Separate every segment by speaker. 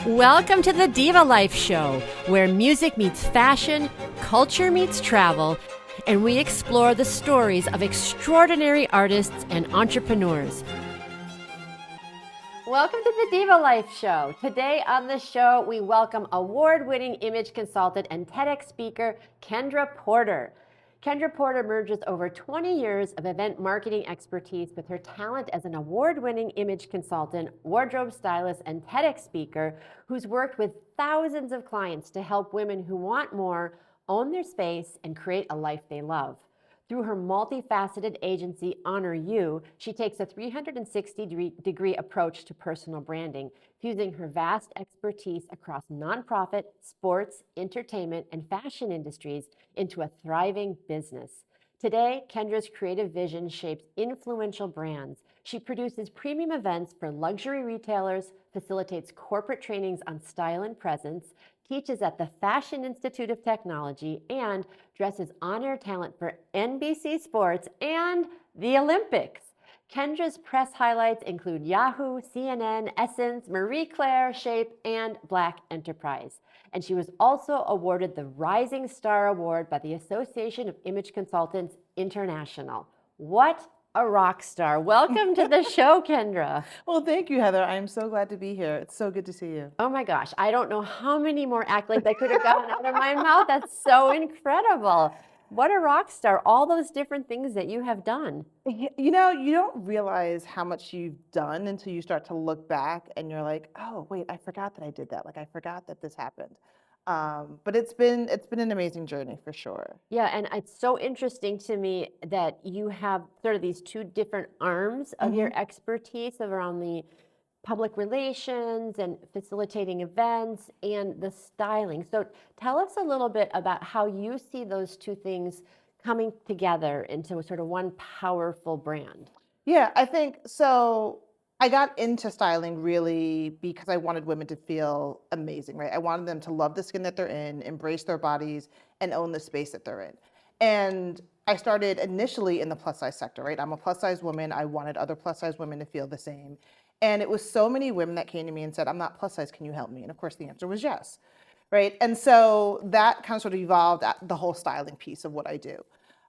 Speaker 1: Welcome to the Diva Life Show, where music meets fashion, culture meets travel, and we explore the stories of extraordinary artists and entrepreneurs. Welcome to the Diva Life Show. Today on the show, we welcome award-winning image consultant and TEDx speaker, Kendra Porter. Kendra Porter merges over 20 years of event marketing expertise with her talent as an award-winning image consultant, wardrobe stylist, and TEDx speaker who's worked with thousands of clients to help women who want more own their space and create a life they love. Through her multifaceted agency, Honor You, she takes a 360-degree approach to personal branding, fusing her vast expertise across nonprofit, sports, entertainment, and fashion industries into a thriving business. Today, Kendra's creative vision shapes influential brands. She produces premium events for luxury retailers, facilitates corporate trainings on style and presence, teaches at the Fashion Institute of Technology, and dresses on-air talent for NBC Sports and the Olympics. Kendra's press highlights include Yahoo, CNN, Essence, Marie Claire, Shape, and Black Enterprise. And she was also awarded the Rising Star Award by the Association of Image Consultants International. What a rock star. Welcome to the show, Kendra.
Speaker 2: Well, thank you, Heather. I'm so glad to be here. It's so good to see you.
Speaker 1: Oh my gosh, I don't know how many more accolades I could have gotten out of my mouth. That's so incredible. What a rock star. All those different things that you have done.
Speaker 2: You know, you don't realize how much you've done until you start to look back and you're like, oh, wait, I forgot that I did that. Like, I forgot that this happened. But it's been an amazing journey for sure.
Speaker 1: Yeah, and it's so interesting to me that you have sort of these two different arms of your expertise around the public relations and facilitating events and the styling. So tell us a little bit about how you see those two things coming together into sort of one powerful brand.
Speaker 2: Yeah, I think so. I got into styling really because I wanted women to feel amazing, right? I wanted them to love the skin that they're in, embrace their bodies, and own the space that they're in. And I started initially in the plus size sector, right? I'm a plus size woman. I wanted other plus size women to feel the same. And it was so many women that came to me and said, I'm not plus size, can you help me? And of course the answer was yes, right? And so that kind of sort of evolved at the whole styling piece of what I do.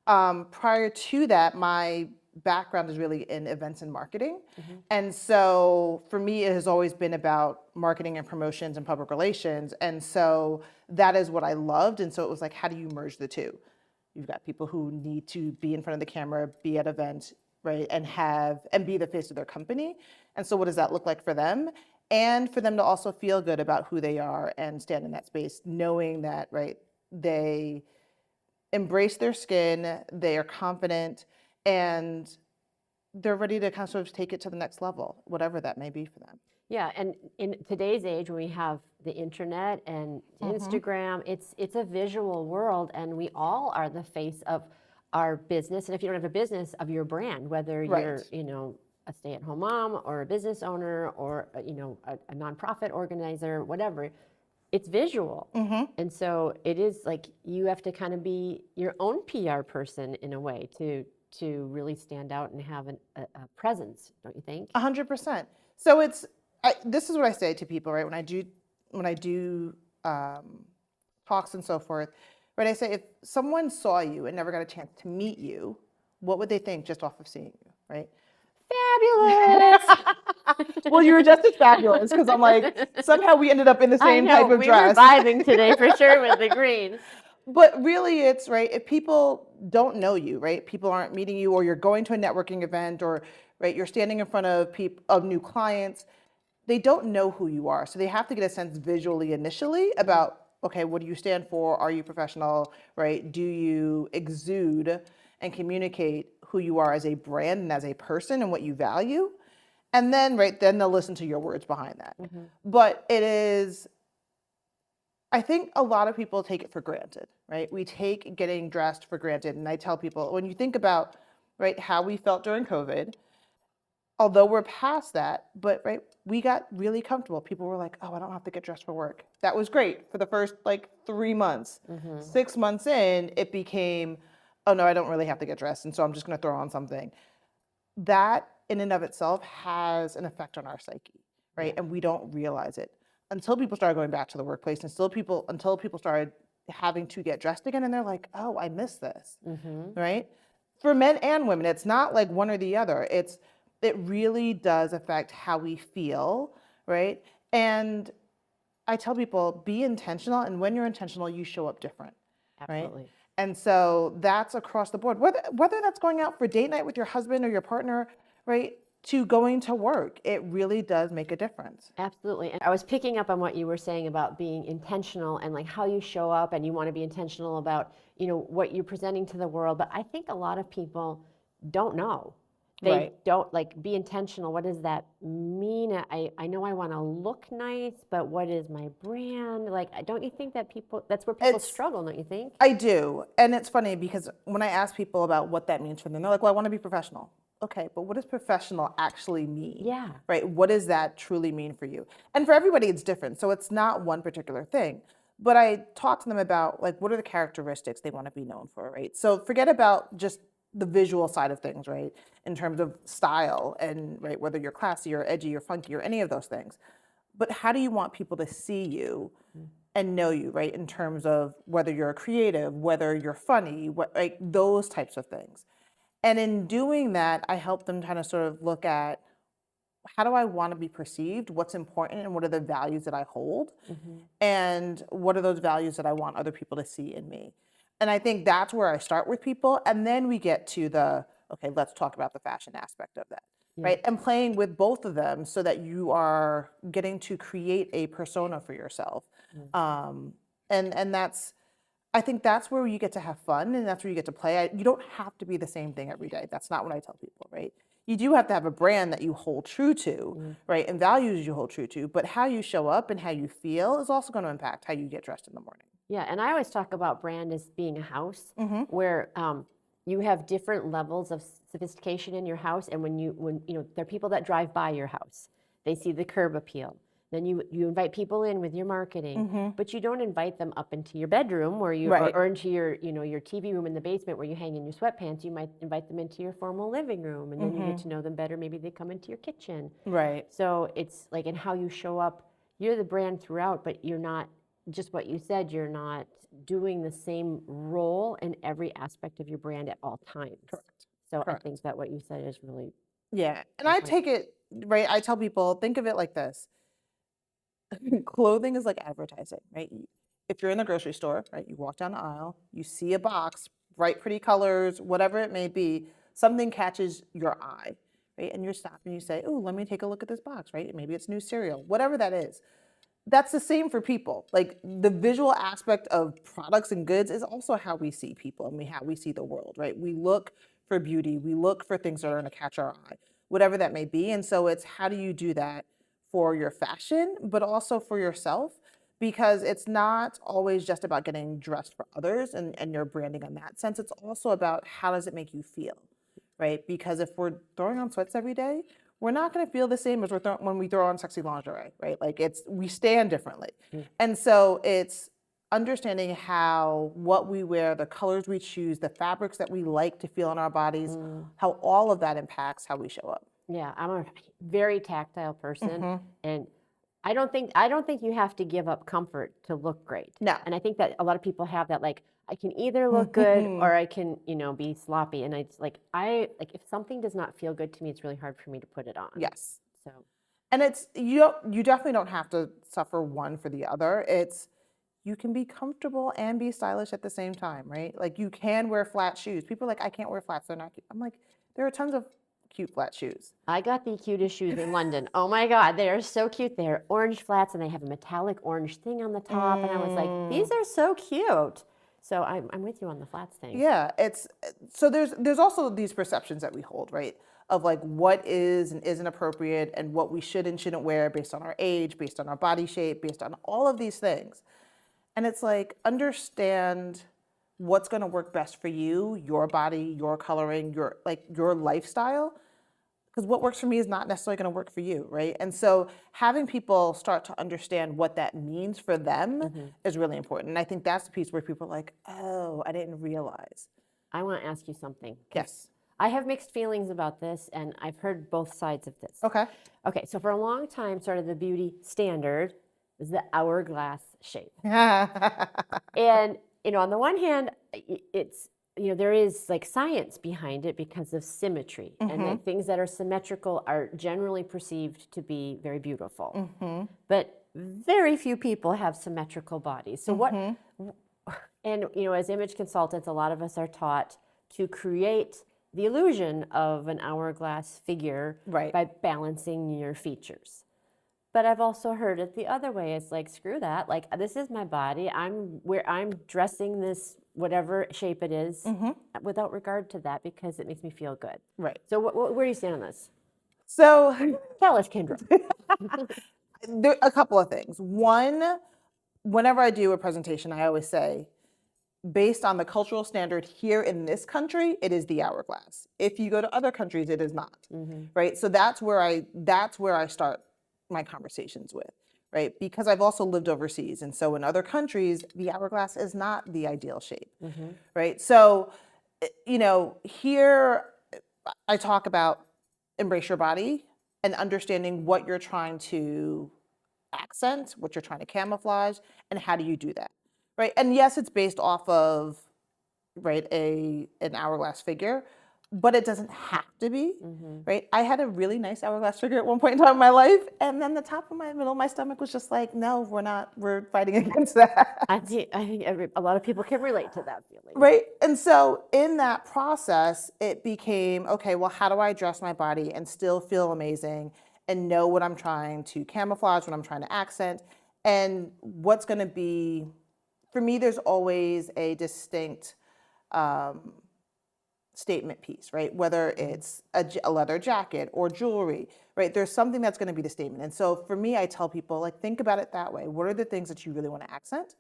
Speaker 2: Prior to that, my background is really in events and marketing. And so for me, it has always been about marketing and promotions and public relations. And so that is what I loved. And so it was like, how do you merge the two? You've got people who need to be in front of the camera, be at events, right? And be the face of their company. And so what does that look like for them? And for them to also feel good about who they are and stand in that space, knowing that, right, they embrace their skin, they are confident, and they're ready to kind of sort of take it to the next level, whatever that may be for them.
Speaker 1: Yeah, and in today's age, when we have the internet and Instagram, it's a visual world, and we all are the face of our business. And if you don't have a business, of your brand, whether you're, you know, a stay-at-home mom or a business owner or you know, a nonprofit organizer, whatever, it's visual. And so it is like you have to kind of be your own PR person in a way to really stand out and have a presence, don't you think?
Speaker 2: 100%. So this is what I say to people, right? When I do talks and so forth, right? I say, if someone saw you and never got a chance to meet you, what would they think just off of seeing you, right?
Speaker 1: Fabulous.
Speaker 2: Well, you were just as fabulous because I'm like, somehow we ended up in the same type of dress.
Speaker 1: We were vibing today for sure with the green.
Speaker 2: But really it's, right, if people don't know you, right, people aren't meeting you, or you're going to a networking event, or, right, you're standing in front of new clients, they don't know who you are. So they have to get a sense visually initially about, okay, what do you stand for? Are you professional, right? Do you exude and communicate who you are as a brand and as a person and what you value? And then, right, then they'll listen to your words behind that. But it is, I think a lot of people take it for granted, right? We take getting dressed for granted. And I tell people, when you think about, right, how we felt during COVID, although we're past that, but right, we got really comfortable. People were like, oh, I don't have to get dressed for work. That was great for the first like 3 months. 6 months in, it became, oh no, I don't really have to get dressed. And so I'm just gonna throw on something. That in and of itself has an effect on our psyche, right? And we don't realize it. until people started going back to the workplace and until people started having to get dressed again and they're like, oh, I miss this, right? For men and women, it's not like one or the other. It really does affect how we feel, right? And I tell people, be intentional, and when you're intentional, you show up different,
Speaker 1: Absolutely.
Speaker 2: right? And so that's across the board. Whether that's going out for date night with your husband or your partner, right, to going to work, it really does make a difference.
Speaker 1: Absolutely. And I was picking up on what you were saying about being intentional and like how you show up, and you want to be intentional about, what you're presenting to the world. But I think a lot of people don't know. They
Speaker 2: Right.
Speaker 1: don't like be intentional. What does that mean? I know I want to look nice, but what is my brand? Like, don't you think that that's where people struggle, don't you think?
Speaker 2: I do. And it's funny because when I ask people about what that means for them, they're like, well, I want to be professional. Okay, but what does professional actually mean?
Speaker 1: Yeah.
Speaker 2: Right? What does that truly mean for you? And for everybody, it's different. So it's not one particular thing. But I talk to them about like, what are the characteristics they want to be known for, right? So forget about just the visual side of things, right? In terms of style and, right, whether you're classy or edgy or funky or any of those things. But how do you want people to see you and know you, right? In terms of whether you're creative, whether you're funny, like those types of things. And in doing that, I help them kind of sort of look at, how do I want to be perceived? What's important, and what are the values that I hold? And what are those values that I want other people to see in me? And I think that's where I start with people. And then we get to okay, let's talk about the fashion aspect of that, right? And playing with both of them so that you are getting to create a persona for yourself. And I think that's where you get to have fun, and that's where you get to play. You don't have to be the same thing every day. That's not what I tell people, right? You do have to have a brand that you hold true to, right? And values you hold true to, but how you show up and how you feel is also going to impact how you get dressed in the morning.
Speaker 1: Yeah, and I always talk about brand as being a house where you have different levels of sophistication in your house, and when there are people that drive by your house, they see the curb appeal. Then you invite people in with your marketing, but you don't invite them up into your bedroom or into your your TV room in the basement where you hang in your sweatpants. You might invite them into your formal living room, and then you get to know them better. Maybe they come into your kitchen.
Speaker 2: Right.
Speaker 1: So it's like in how you show up, you're the brand throughout, but you're not just what you said. You're not doing the same role in every aspect of your brand at all times.
Speaker 2: Correct.
Speaker 1: So I think that what you said is really
Speaker 2: And I take it, right? I tell people, think of it like this. Clothing is like advertising, right? If you're in the grocery store, right, you walk down the aisle, you see a box, bright, pretty colors, whatever it may be, something catches your eye, right? And you stop and you say, oh, let me take a look at this box, right? Maybe it's new cereal, whatever that is. That's the same for people. Like the visual aspect of products and goods is also how we see people and how we see the world, right? We look for beauty, we look for things that are going to catch our eye, whatever that may be. And so it's, how do you do that for your fashion, but also for yourself? Because it's not always just about getting dressed for others and your branding in that sense. It's also about, how does it make you feel, right? Because if we're throwing on sweats every day, we're not going to feel the same as when we throw on sexy lingerie, right? Like we stand differently. And so it's understanding how what we wear, the colors we choose, the fabrics that we like to feel on our bodies, how all of that impacts how we show up.
Speaker 1: Yeah, I'm a very tactile person, and I don't think you have to give up comfort to look great.
Speaker 2: No.
Speaker 1: And I think that a lot of people have that, like, I can either look good or I can, be sloppy. And it's like, if something does not feel good to me, it's really hard for me to put it on.
Speaker 2: Yes.
Speaker 1: So.
Speaker 2: And it's, you definitely don't have to suffer one for the other. It's, you can be comfortable and be stylish at the same time, right? Like you can wear flat shoes. People are like, I can't wear flats, they're not cute. I'm like, there are tons of cute flat shoes.
Speaker 1: I got the cutest shoes in London. Oh my God, they are so cute. They're orange flats and they have a metallic orange thing on the top. And I was like, these are so cute. So I'm with you on the flats thing.
Speaker 2: Yeah, so there's also these perceptions that we hold, right? Of like what is and isn't appropriate and what we should and shouldn't wear based on our age, based on our body shape, based on all of these things. And it's like, understand what's going to work best for you, your body, your coloring, your lifestyle. Because what works for me is not necessarily going to work for you, right? And so having people start to understand what that means for them is really important. And I think that's the piece where people are like, oh, I didn't realize.
Speaker 1: I want to ask you something.
Speaker 2: Yes.
Speaker 1: I have mixed feelings about this, and I've heard both sides of this.
Speaker 2: Okay.
Speaker 1: Okay, so for a long time, sort of the beauty standard is the hourglass shape.
Speaker 2: Yeah.
Speaker 1: And, on the one hand, it's, there is like science behind it because of symmetry. And like things that are symmetrical are generally perceived to be very beautiful. But very few people have symmetrical bodies. So and as image consultants, a lot of us are taught to create the illusion of an hourglass figure by balancing your features. But I've also heard it the other way. It's like, screw that. Like, this is my body. I'm dressing this whatever shape it is without regard to that because it makes me feel good.
Speaker 2: Right.
Speaker 1: So where do you stand on this?
Speaker 2: So
Speaker 1: Tell us, Kendra.
Speaker 2: there are a couple of things. One, whenever I do a presentation, I always say, based on the cultural standard here in this country, it is the hourglass. If you go to other countries, it is not. Right. So that's where I start my conversations with, right? Because I've also lived overseas. And so in other countries, the hourglass is not the ideal shape, right? So, here I talk about embrace your body and understanding what you're trying to accent, what you're trying to camouflage, and how do you do that, right? And yes, it's based off of, right, an hourglass figure, but it doesn't have to be, right? I had a really nice hourglass figure at one point in time in my life, and then the top of my middle of my stomach was just like, no, we're fighting against that.
Speaker 1: I think a lot of people can relate to that feeling.
Speaker 2: Right. And so in that process, it became, okay, well, how do I dress my body and still feel amazing and know what I'm trying to camouflage, what I'm trying to accent, and what's going to be, for me, there's always a distinct statement piece, right? Whether it's a leather jacket or jewelry, right? There's something that's going to be the statement. And so for me, I tell people, like, think about it that way. What are the things that you really want to accent?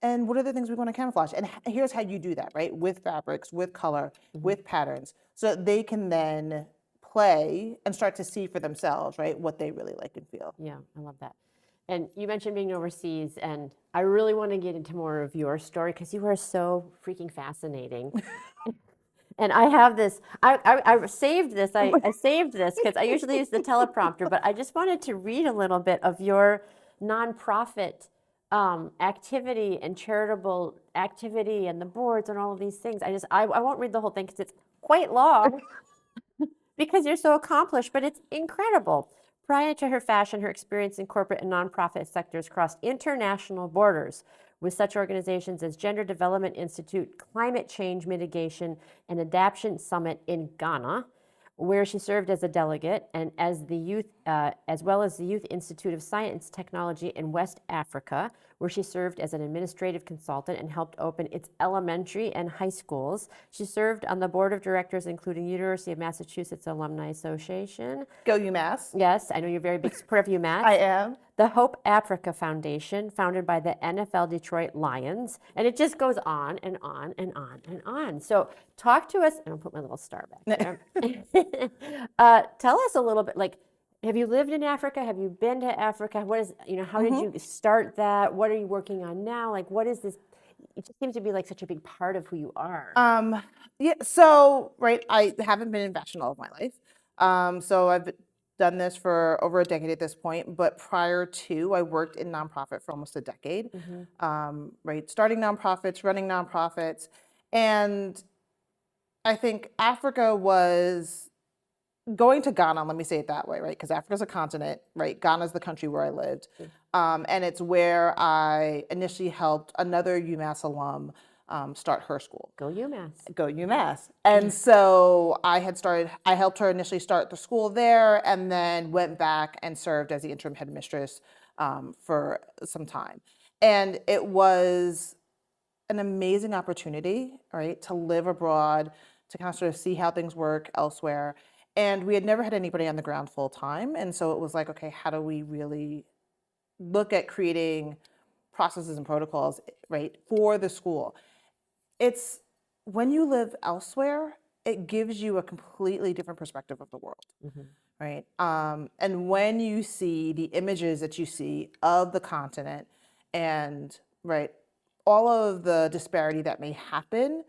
Speaker 2: And what are the things we want to camouflage? And here's how you do that, right? With fabrics, with color, with patterns, so that they can then play and start to see for themselves, right, what they really like and feel.
Speaker 1: Yeah, I love that. And you mentioned being overseas, and I really want to get into more of your story because you are so freaking fascinating. And I have this, I saved this, I saved this because I usually use the teleprompter, but I just wanted to read a little bit of your nonprofit activity and charitable activity and the boards and all of these things. I won't read the whole thing because it's quite long because you're so accomplished, but it's incredible. Prior to her fashion, her experience in corporate and nonprofit sectors crossed international borders with such organizations as Gender Development Institute, Climate Change Mitigation and Adaptation Summit in Ghana, where she served as a delegate, and as well as the Youth Institute of Science Technology in West Africa, where she served as an administrative consultant and helped open its elementary and high schools. She served on the board of directors, including University of Massachusetts Alumni Association.
Speaker 2: Go UMass.
Speaker 1: Yes, I know you're a very big supporter of UMass.
Speaker 2: I am.
Speaker 1: The Hope Africa Foundation, founded by the NFL Detroit Lions. And it just goes on and on and on and on. So talk to us, and I'll put my little star back there. Tell us a little bit, like, have you lived in Africa? Have you been to Africa? What is, how did you start that? What are you working on now? Like, what is this? It just seems to be like such a big part of who you are.
Speaker 2: Yeah, so, right, I haven't been in fashion all of my life. So I've done this for over a decade at this point, but prior to, I worked in nonprofit for almost a decade, right, starting nonprofits, running nonprofits, and I think Africa was going to Ghana, let me say it that way, right, because Africa's a continent, right, Ghana's the country where I lived, and it's where I initially helped another UMass alum start her school.
Speaker 1: Go UMass.
Speaker 2: Go UMass. And so I helped her initially start the school there, and then went back and served as the interim headmistress for some time. And it was an amazing opportunity, right, to live abroad, to kind of sort of see how things work elsewhere. And we had never had anybody on the ground full time. And so it was like, okay, how do we really look at creating processes and protocols, right, for the school? It's when you live elsewhere, it gives you a completely different perspective of the world, right? And when you see the images that you see of the continent and, right, all of the disparity that may happen,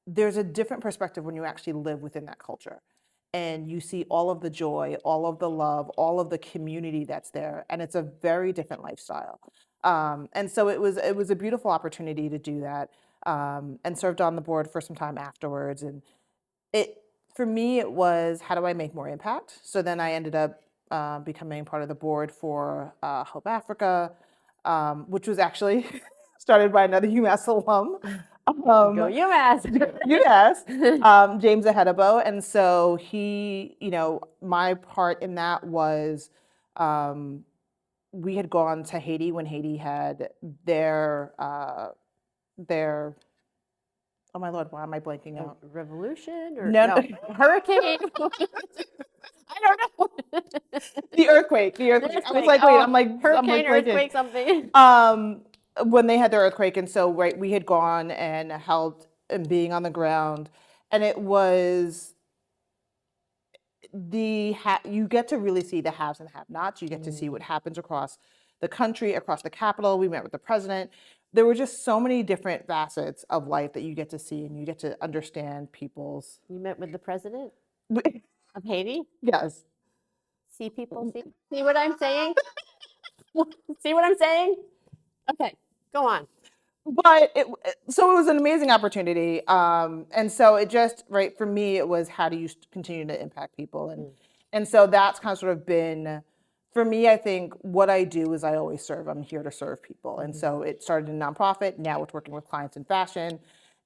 Speaker 2: there's a different perspective when you actually live within that culture. and you see all of the joy, all of the love, all of the community that's there, and it's a very different lifestyle. And so it was a beautiful opportunity to do that, and served on the board for some time afterwards. And it for me it was, how do I make more impact? So then I ended up becoming part of the board for Hope Africa, which was actually started by another UMass alum.
Speaker 1: Go UMass.
Speaker 2: UMass, James Ahedabo. And so he, my part in that was, we had gone to Haiti when Haiti had their, oh my Lord, why am I blanking out?
Speaker 1: Revolution or
Speaker 2: No.
Speaker 1: hurricane? I don't know.
Speaker 2: The earthquake. I was like, wait, I'm like
Speaker 1: hurricane,
Speaker 2: blanking.
Speaker 1: earthquake, something.
Speaker 2: When they had the earthquake, and so we had gone and helped and being on the ground, and it was you get to really see the haves and have-nots. You get to see what happens across the country, across the Capitol. We met with the president. There were just so many different facets of life that you get to see, and you get to understand people's.
Speaker 1: You met with the president of Haiti?
Speaker 2: Yes.
Speaker 1: See people, see what I'm saying? See what I'm saying? Okay, go on.
Speaker 2: But so it was an amazing opportunity. And so it just, right, for me, it was, how do you continue to impact people? And so that's kind of sort of been, for me, I think what I do is I always serve. I'm here to serve people. And so it started in nonprofit. Now it's working with clients in fashion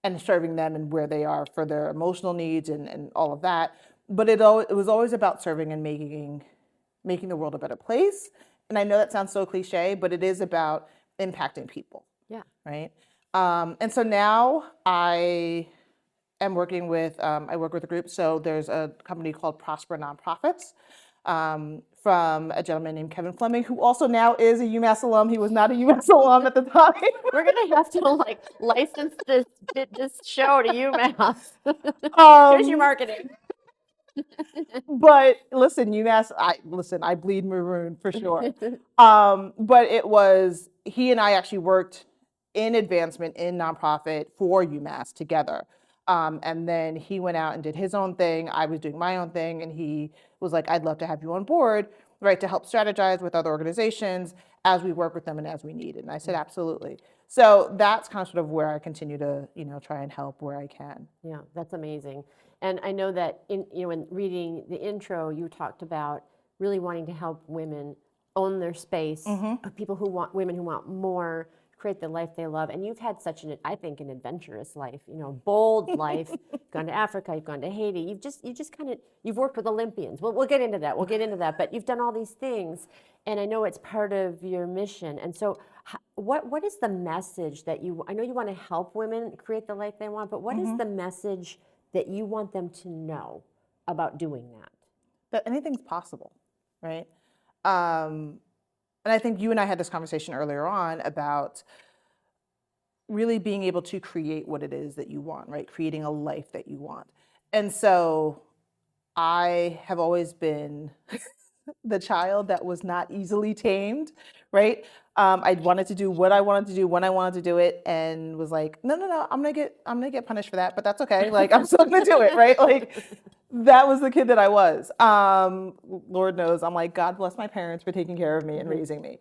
Speaker 2: and serving them and where they are for their emotional needs and all of that. But it was always about serving and making the world a better place. And I know that sounds so cliche, but it is about impacting people.
Speaker 1: Yeah.
Speaker 2: Right. And so now I am working with, I work with a group. So there's a company called Prosper Nonprofits, from a gentleman named Kevin Fleming, who also now is a UMass alum. He was not a UMass alum at the time.
Speaker 1: We're gonna have to license this show to UMass. Here's your marketing.
Speaker 2: But listen, UMass, I bleed maroon for sure. But it was, he and I actually worked in advancement in nonprofit for UMass together. And then he went out and did his own thing. I was doing my own thing. And he was like, I'd love to have you on board, right, to help strategize with other organizations as we work with them and as we need it. And I said, absolutely. So that's kind of sort of where I continue to, try and help where I can.
Speaker 1: Yeah, that's amazing. And I know that in reading the intro, you talked about really wanting to help women own their space, women who want more, create the life they love. And you've had such an adventurous life, bold life. You've gone to Africa, you've gone to Haiti. You've worked with Olympians. We'll get into that. But you've done all these things, and I know it's part of your mission. And so, what is the message that I know you want to help women create the life they want, but what is the message that you want them to know about doing that?
Speaker 2: That anything's possible, right? And I think you and I had this conversation earlier on about really being able to create what it is that you want, right? Creating a life that you want. And so I have always been the child that was not easily tamed, right? I wanted to do what I wanted to do when I wanted to do it, and was like, no, I'm gonna get punished for that, but that's okay. Like, I'm still gonna do it, right? Like, that was the kid that I was. Lord knows, I'm like, God bless my parents for taking care of me and raising me.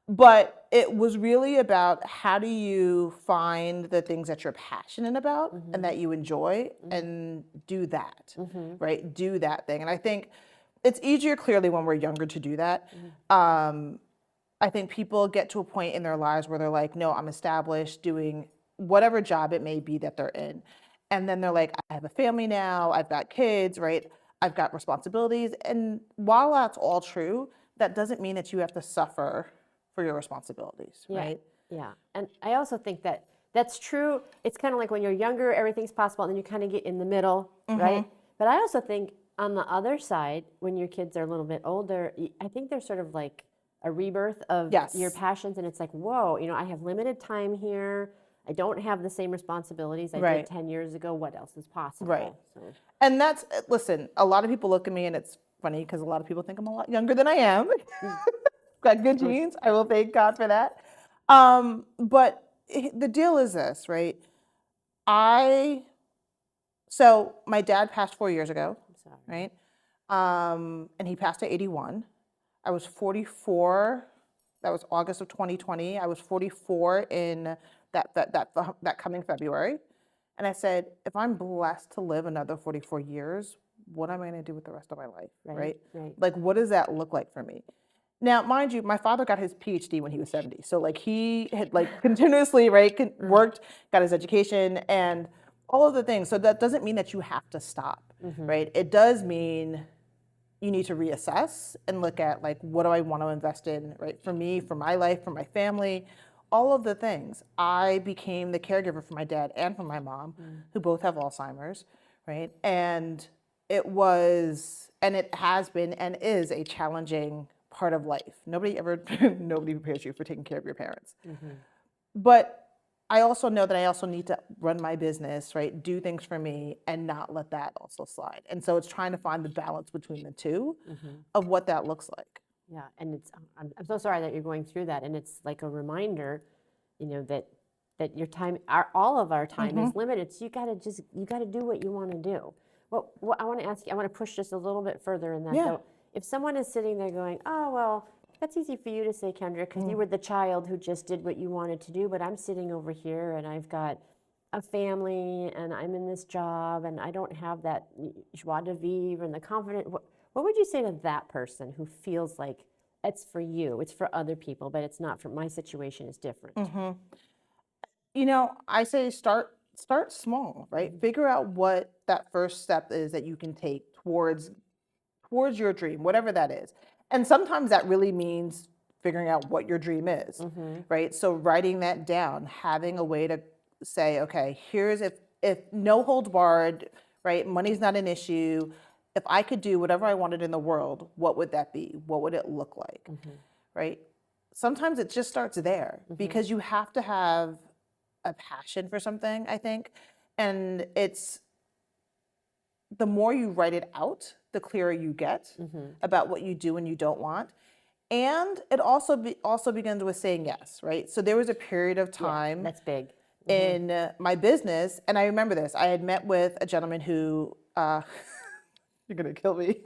Speaker 2: But it was really about, how do you find the things that you're passionate about and that you enjoy and do that, right? Do that thing. And I think it's easier clearly when we're younger to do that. I think people get to a point in their lives where they're like, no, I'm established doing whatever job it may be that they're in. And then they're like, I have a family now, I've got kids, right? I've got responsibilities. And while that's all true, that doesn't mean that you have to suffer for your responsibilities, right?
Speaker 1: Yeah. And I also think that that's true. It's kind of like when you're younger, everything's possible, and then you kind of get in the middle, right? But I also think on the other side, when your kids are a little bit older, I think there's sort of like a rebirth of your passions. And it's like, whoa, I have limited time here. I don't have the same responsibilities I did 10 years ago. What else is possible?
Speaker 2: Right. So. And listen, a lot of people look at me, and it's funny because a lot of people think I'm a lot younger than I am. Got good genes. I will thank God for that. But the deal is this, right? So my dad passed 4 years ago, right? And he passed at 81. I was 44. That was August of 2020. I was 44 in that coming February. And I said, if I'm blessed to live another 44 years, what am I going to do with the rest of my life, right? Like, what does that look like for me? Now, mind you, my father got his PhD when he was 70. So like he had like continuously, right, worked, got his education and all of the things. So that doesn't mean that you have to stop, right? It does mean you need to reassess and look at like, what do I want to invest in, right? For me, for my life, for my family, all of the things. I became the caregiver for my dad and for my mom, who both have Alzheimer's, right? And it was, and it has been and is a challenging part of life. Nobody prepares you for taking care of your parents. But I also know that I also need to run my business, right? Do things for me and not let that also slide. And so it's trying to find the balance between the two of what that looks like.
Speaker 1: Yeah, and it's I'm so sorry that you're going through that, and it's like a reminder, you know, that your time, all of our time is limited. So you got to do what you want to do. Well, I want to ask you, I want to push just a little bit further in that. Though, if someone is sitting there going, oh well, that's easy for you to say, Kendra, because you were the child who just did what you wanted to do, but I'm sitting over here and I've got a family and I'm in this job and I don't have that joie de vivre and the confidence. What would you say to that person who feels like it's for you, it's for other people, but it's not for my situation is different?
Speaker 2: You know, I say start small, right? Figure out what that first step is that you can take towards your dream, whatever that is. And sometimes that really means figuring out what your dream is, right? So writing that down, having a way to say, okay, here's if no holds barred, right? Money's not an issue. If I could do whatever I wanted in the world, what would that be? What would it look like, right? Sometimes it just starts there because you have to have a passion for something, I think. And it's the more you write it out, the clearer you get about what you do and you don't want. And it also begins with saying yes, right? So there was a period of time
Speaker 1: that's big
Speaker 2: in my business, and I remember this. I had met with a gentleman who, you're gonna kill me.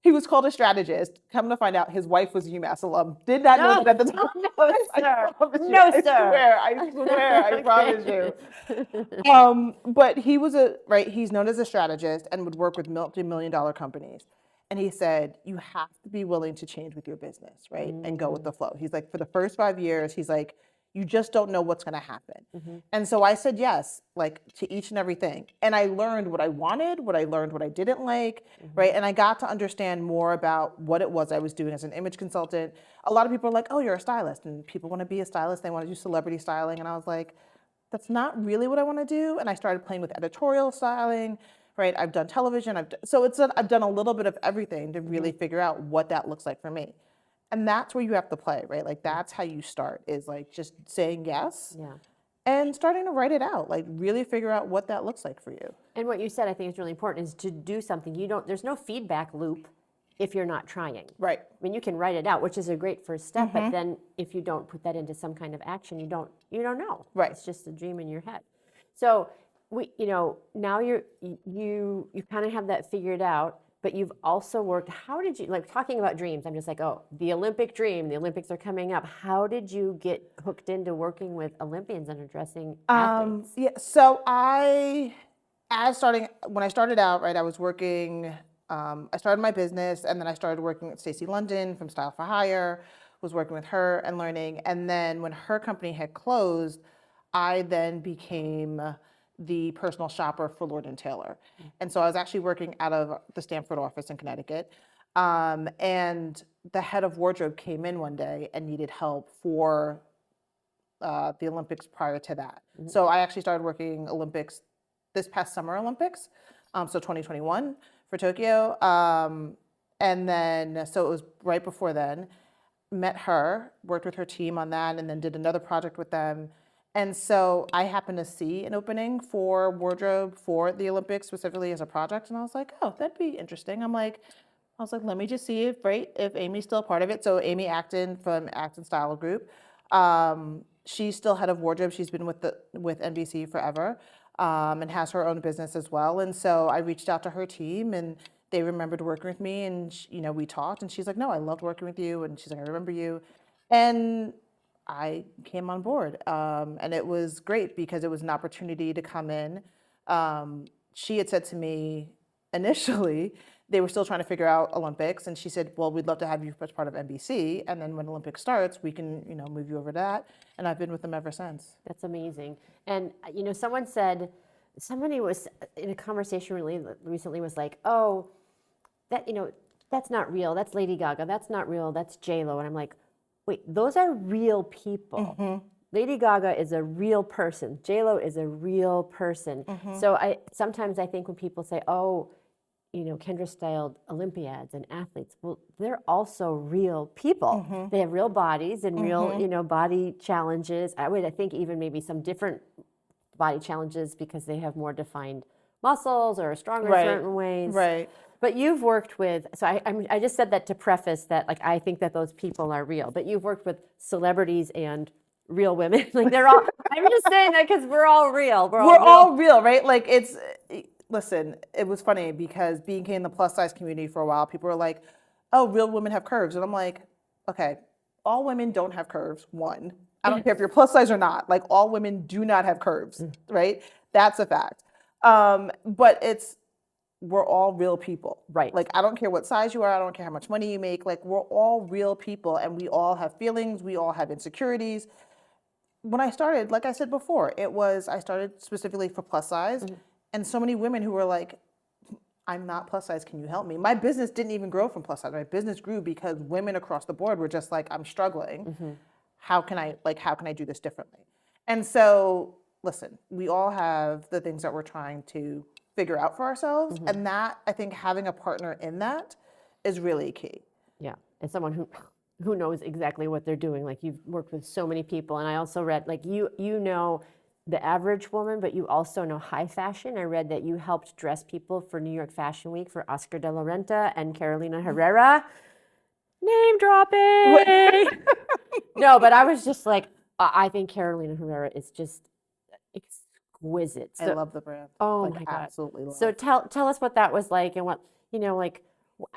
Speaker 2: He was called a strategist. Come to find out, his wife was a UMass alum. Did not know that at the time.
Speaker 1: No, sir.
Speaker 2: I swear, I promise you. But he was he's known as a strategist and would work with multi-million-dollar companies. And he said, you have to be willing to change with your business, right? And go with the flow. He's like, for the first 5 years, he's like, you just don't know what's going to happen. And so I said yes, like to each and everything. And I learned what I wanted, what I didn't like, right? And I got to understand more about what it was I was doing as an image consultant. A lot of people are like, oh, you're a stylist. And people want to be a stylist. They want to do celebrity styling. And I was like, that's not really what I want to do. And I started playing with editorial styling, right? I've done television. I've done a little bit of everything to really figure out what that looks like for me. And that's where you have to play, right? Like that's how you start, is like just saying yes and starting to write it out, like really figure out what that looks like for you.
Speaker 1: And what you said, I think is really important, is to do something. There's no feedback loop if you're not trying.
Speaker 2: Right.
Speaker 1: I mean, you can write it out, which is a great first step, but then if you don't put that into some kind of action, you don't know.
Speaker 2: Right.
Speaker 1: It's just a dream in your head. So now you kind of have that figured out. But you've also worked, how did you, like talking about dreams, I'm just like, oh, the Olympic dream, the Olympics are coming up. How did you get hooked into working with Olympians and addressing athletes?
Speaker 2: So when I started out, right, I was working, I started my business and then I started working with Stacey London from Style for Hire, was working with her and learning. And then when her company had closed, I then became the personal shopper for Lord & Taylor. And so I was actually working out of the Stamford office in Connecticut. And the head of wardrobe came in one day and needed help for the Olympics prior to that. So I actually started working Olympics this past Summer Olympics, so 2021 for Tokyo. And then, so it was right before then, met her, worked with her team on that, and then did another project with them. And so I happened to see an opening for wardrobe for the Olympics, specifically as a project. And I was like, oh, that'd be interesting. I was like, let me just see if Amy's still a part of it. So Amy Acton from Acton Style Group, she's still head of wardrobe. She's been with NBC forever. and has her own business as well. And so I reached out to her team, and they remembered working with me, and we talked, and she's like, no, I loved working with you. And she's like, I remember you. And I came on board. And it was great because it was an opportunity to come in. She had said to me initially, they were still trying to figure out Olympics. And she said, well, we'd love to have you as part of NBC. And then when Olympics starts, we can, move you over to that. And I've been with them ever since.
Speaker 1: That's amazing. And, somebody was in a conversation recently was like, oh, that, that's not real. That's Lady Gaga. That's not real. That's J-Lo. And I'm like, wait, those are real people. Mm-hmm. Lady Gaga is a real person. J-Lo is a real person. Mm-hmm. So sometimes I think when people say, oh, Kendra styled Olympiads and athletes. Well, they're also real people. Mm-hmm. They have real bodies and real, body challenges. I think even maybe some different body challenges because they have more defined muscles or are stronger in certain ways.
Speaker 2: Right.
Speaker 1: But you've worked with, so I just said that to preface that, like, I think that those people are real. But you've worked with celebrities and real women. Like, they're all, I'm just saying that because we're all real. We're
Speaker 2: all real, right? Like, listen, it was funny because being in the plus size community for a while, people were like, oh, real women have curves. And I'm like, okay, all women don't have curves, one. I don't care if you're plus size or not. Like, all women do not have curves, right? That's a fact. But we're all real people.
Speaker 1: Right.
Speaker 2: Like, I don't care what size you are. I don't care how much money you make. Like, we're all real people, and we all have feelings. We all have insecurities. When I started, like I said before, I started specifically for plus size. Mm-hmm. And so many women who were like, I'm not plus size, can you help me? My business didn't even grow from plus size. My business grew because women across the board were just like, I'm struggling. Mm-hmm. How can I do this differently? And so, listen, we all have the things that we're trying to figure out for ourselves. Mm-hmm. And that, I think, having a partner in that is really key.
Speaker 1: Yeah, and someone who knows exactly what they're doing. Like, you've worked with so many people. And I also read, like, you know the average woman, but you also know high fashion. I read that you helped dress people for New York Fashion Week for Oscar de la Renta and Carolina Herrera. Name dropping! No, but I was just like, I think Carolina Herrera is just exquisite. So,
Speaker 2: I love the brand.
Speaker 1: Oh my God.
Speaker 2: Absolutely love
Speaker 1: So
Speaker 2: it.
Speaker 1: tell us what that was like, and what,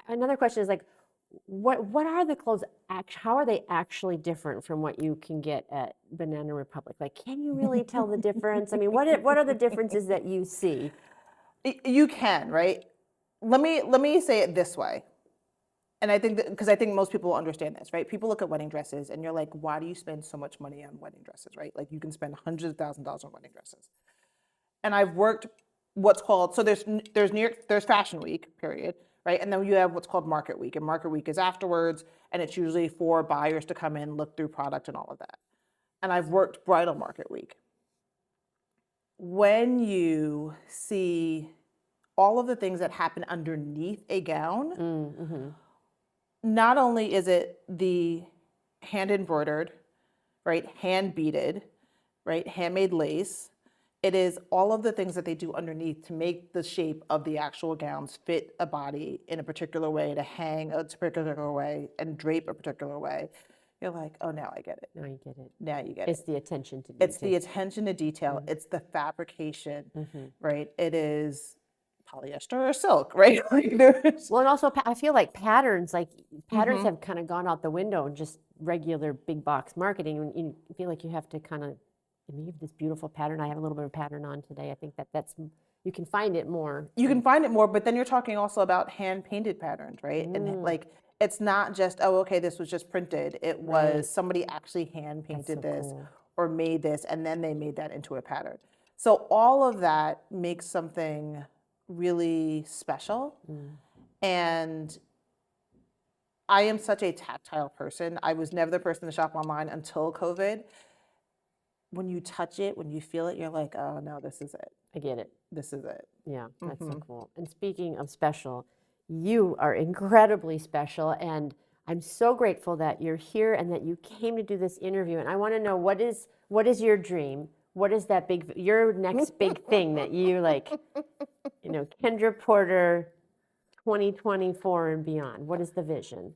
Speaker 1: another question is like, what are the clothes, how are they actually different from what you can get at Banana Republic? Like, can you really tell the difference? I mean, what are the differences that you see?
Speaker 2: You can, right? Let me say it this way. And I think because I think most people understand this, right? People look at wedding dresses and you're like, why do you spend so much money on wedding dresses, right? Like, you can spend hundreds of thousands of dollars on wedding dresses. And I've worked what's called, so there's Fashion Week, period, right? And then you have what's called Market Week, and Market Week is afterwards, and it's usually for buyers to come in, look through product and all of that. And I've worked Bridal Market Week. When you see all of the things that happen underneath a gown, mm-hmm. Not only is it the hand embroidered, right, hand beaded, right, handmade lace, it is all of the things that they do underneath to make the shape of the actual gowns fit a body in a particular way, to hang a particular way, and drape a particular way. You're like, oh, now I get it.
Speaker 1: Now you get it.
Speaker 2: Now you get it.
Speaker 1: It's the attention to detail.
Speaker 2: It's the attention to detail. Mm-hmm. It's the fabrication, mm-hmm. right? It is polyester or silk, right?
Speaker 1: Well, and also I feel like patterns mm-hmm. have kind of gone out the window in just regular big box marketing. You feel like you have to kind of, you have this beautiful pattern. I have a little bit of pattern on today. I think that's, you can find it more.
Speaker 2: You can find it more, but then you're talking also about hand painted patterns, right? And like, it's not just, oh, okay, this was just printed. It was somebody actually hand painted this or made this, and then they made that into a pattern. So all of that makes something really special. And I am such a tactile person. I was never the person to shop online until COVID. When you touch it, when you feel it, you're like, oh no, this is it.
Speaker 1: I get it.
Speaker 2: This is it.
Speaker 1: Yeah, that's so cool. And speaking of special, you are incredibly special, and I'm so grateful that you're here and that you came to do this interview. And I want to know, what is your dream? What is that your next big thing that you like, Kendra Porter 2024 and beyond? What is the vision?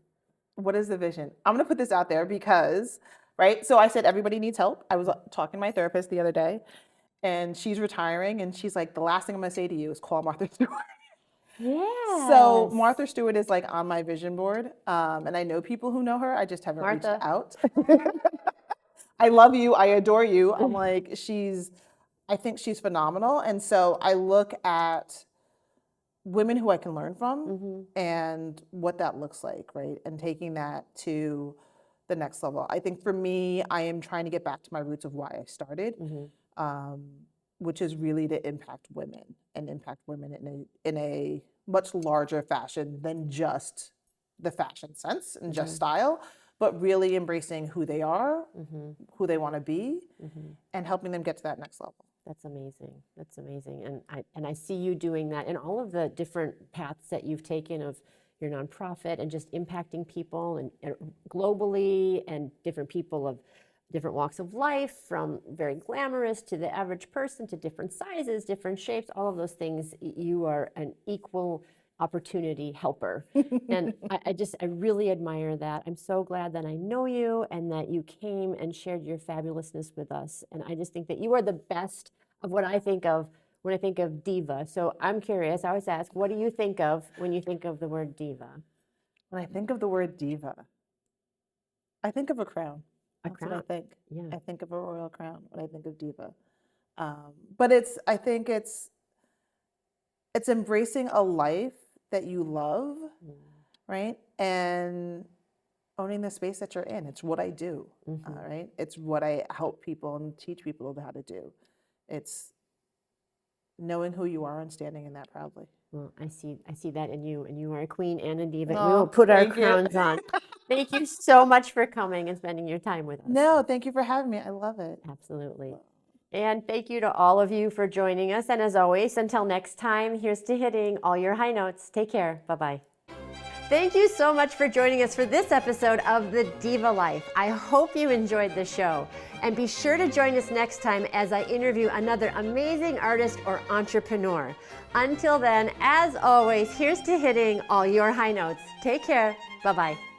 Speaker 2: What is the vision? I'm going to put this out there because, right? So I said everybody needs help. I was talking to my therapist the other day, and she's retiring, and she's like, the last thing I'm gonna say to you is call Martha Stewart.
Speaker 1: Yes.
Speaker 2: So Martha Stewart is like on my vision board, and I know people who know her. I just haven't
Speaker 1: Martha.
Speaker 2: reached out. I love you. I adore you. I'm like, I think she's phenomenal. And so I look at women who I can learn from and what that looks like, right? And taking that to the next level. I think for me, I am trying to get back to my roots of why I started, which is really to impact women and impact women in a much larger fashion than just the fashion sense and just style, but really embracing who they are, who they want to be, and helping them get to that next level.
Speaker 1: That's amazing. That's amazing. And I see you doing that in all of the different paths that you've taken of your nonprofit and just impacting people and globally, and different people of different walks of life, from very glamorous to the average person, to different sizes, different shapes, all of those things. You are an equal opportunity helper. And I really admire that. I'm so glad that I know you and that you came and shared your fabulousness with us. And I just think that you are the best of what I think of when I think of diva. So I'm curious, I always ask, what do you think of when you think of the word diva?
Speaker 2: When I think of the word diva, I think of a crown. That's what I think.
Speaker 1: Yeah.
Speaker 2: I think of a royal crown when I think of diva. But I think it's embracing a life that you love, right? And owning the space that you're in. It's what I do, right? It's what I help people and teach people how to do. It's knowing who you are and standing in that proudly.
Speaker 1: Well, I see that in you, and you are a queen and a diva.
Speaker 2: Oh,
Speaker 1: we will put our
Speaker 2: thank you.
Speaker 1: crowns on. Thank you so much for coming and spending your time with us.
Speaker 2: No, thank you for having me. I love it.
Speaker 1: Absolutely. And thank you to all of you for joining us. And as always, until next time, here's to hitting all your high notes. Take care. Bye-bye. Thank you so much for joining us for this episode of The Diva Life. I hope you enjoyed the show. And be sure to join us next time as I interview another amazing artist or entrepreneur. Until then, as always, here's to hitting all your high notes. Take care. Bye-bye.